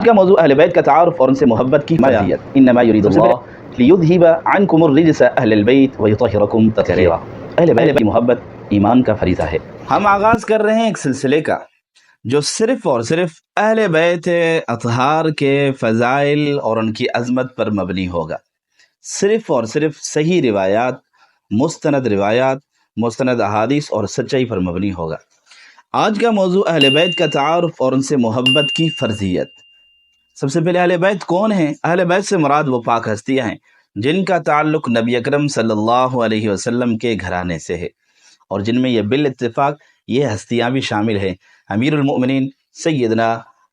کا موضوع اہل بیت کا تعارف اور ان سے محبت کی فضیلت۔ انما یرید اللہ لیذہب عنکم الرجس اہل البیت ویطہرکم تطہیرا۔ اہل بیت کی محبت ایمان کا فریضہ ہے۔ ہم آغاز کر رہے ہیں ایک سلسلے کا جو صرف اور صرف اہل بیت اطہار کے فضائل اور ان کی عظمت پر مبنی ہوگا، صرف اور صرف صحیح روایات، مستند احادیث اور سچائی پر مبنی ہوگا۔ آج کا موضوع اہل بیت کا تعارف اور ان سے محبت کی فرضیت۔ سب سے پہلے اہل بیت کون ہیں؟ اہل بیت سے مراد وہ پاک ہستیاں ہیں جن کا تعلق نبی اکرم صلی اللہ علیہ وسلم کے گھرانے سے ہے، اور جن میں یہ بالاتفاق یہ ہستیاں بھی شامل ہیں: امیر المؤمنین سیدنا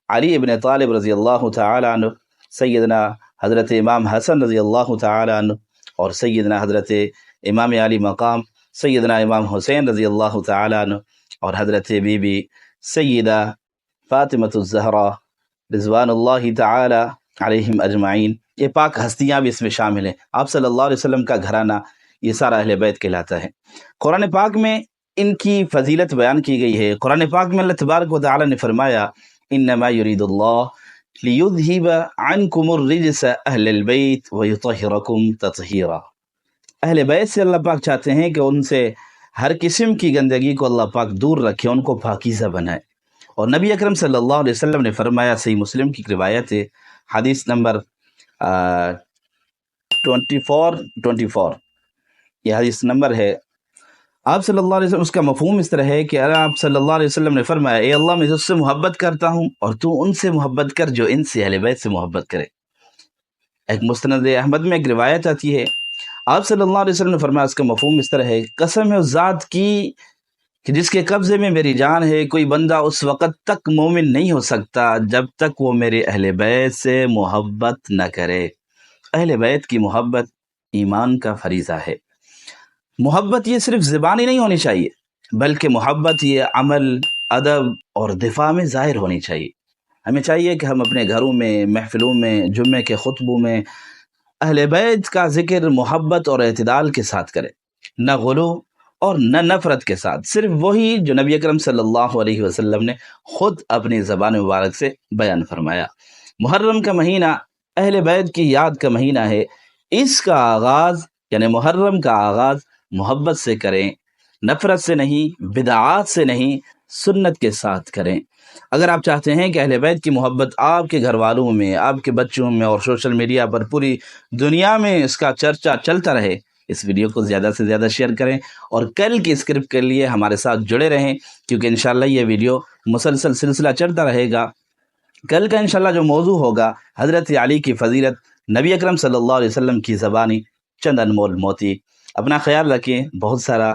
علی ابن طالب رضی اللہ تعالی عنہ، سیدنا حضرت امام حسن رضی اللہ تعالی عنہ، اور سیدنا حضرت امام علی مقام سیدنا امام حسین رضی اللہ تعالی عنہ، اور حضرت بی بی سیدہ فاطمۃ الزہرا رضوان اللہ تعالی علیہم اجمعین۔ یہ پاک ہستیاں بھی اس میں شامل ہیں۔ آپ صلی اللہ علیہ وسلم کا گھرانہ یہ سارا اہل بیت کہلاتا ہے۔ قرآن پاک میں ان کی فضیلت بیان کی گئی ہے۔ قرآن پاک میں اللہ تبارک و تعالی نے فرمایا: انما یرید اللہ لیذہب عنکم الرجس اہل البیت ویطہرکم تطہیرا۔ اہل بیت سے اللہ پاک چاہتے ہیں کہ ان سے ہر قسم کی گندگی کو اللہ پاک دور رکھے، ان کو پاکیزہ بنائے۔ اور نبی اکرم صلی اللہ علیہ وسلم نے فرمایا، صحیح مسلم کی روایت ہے، حدیث نمبر 24 یہ حدیث نمبر ہے۔ آپ صلی اللہ علیہ وسلم، اس کا مفہوم اس طرح ہے کہ آپ صلی اللہ علیہ وسلم نے فرمایا: اے اللہ، میں تجھ سے محبت کرتا ہوں اور تو ان سے محبت کر جو ان سے اہل بیت سے محبت کرے۔ ایک مستند احمد میں ایک روایت آتی ہے، آپ صلی اللہ علیہ وسلم نے فرمایا، اس کا مفہوم اس طرح ہے: قسم ہے اس ذات کی کہ جس کے قبضے میں میری جان ہے، کوئی بندہ اس وقت تک مومن نہیں ہو سکتا جب تک وہ میرے اہل بیت سے محبت نہ کرے۔ اہل بیت کی محبت ایمان کا فریضہ ہے۔ محبت یہ صرف زبانی نہیں ہونی چاہیے، بلکہ محبت یہ عمل، ادب اور دفاع میں ظاہر ہونی چاہیے۔ ہمیں چاہیے کہ ہم اپنے گھروں میں، محفلوں میں، جمعے کے خطبوں میں اہل بیت کا ذکر محبت اور اعتدال کے ساتھ کریں، نہ غلو اور نہ نفرت کے ساتھ، صرف وہی جو نبی اکرم صلی اللہ علیہ وسلم نے خود اپنی زبان مبارک سے بیان فرمایا۔ محرم کا مہینہ اہل بیت کی یاد کا مہینہ ہے۔ اس کا آغاز یعنی محرم کا آغاز محبت سے کریں، نفرت سے نہیں، بدعات سے نہیں، سنت کے ساتھ کریں۔ اگر آپ چاہتے ہیں کہ اہل بیت کی محبت آپ کے گھر والوں میں، آپ کے بچوں میں اور سوشل میڈیا پر پوری دنیا میں اس کا چرچا چلتا رہے، اس ویڈیو کو زیادہ سے زیادہ شیئر کریں، اور کل کی اسکرپٹ کے لیے ہمارے ساتھ جڑے رہیں، کیونکہ انشاءاللہ یہ ویڈیو مسلسل سلسلہ چلتا رہے گا۔ کل کا انشاءاللہ جو موضوع ہوگا حضرت علی کی فضیلت، نبی اکرم صلی اللہ علیہ وسلم کی زبانی چند انمول موتی۔ اپنا خیال رکھیں، بہت سارا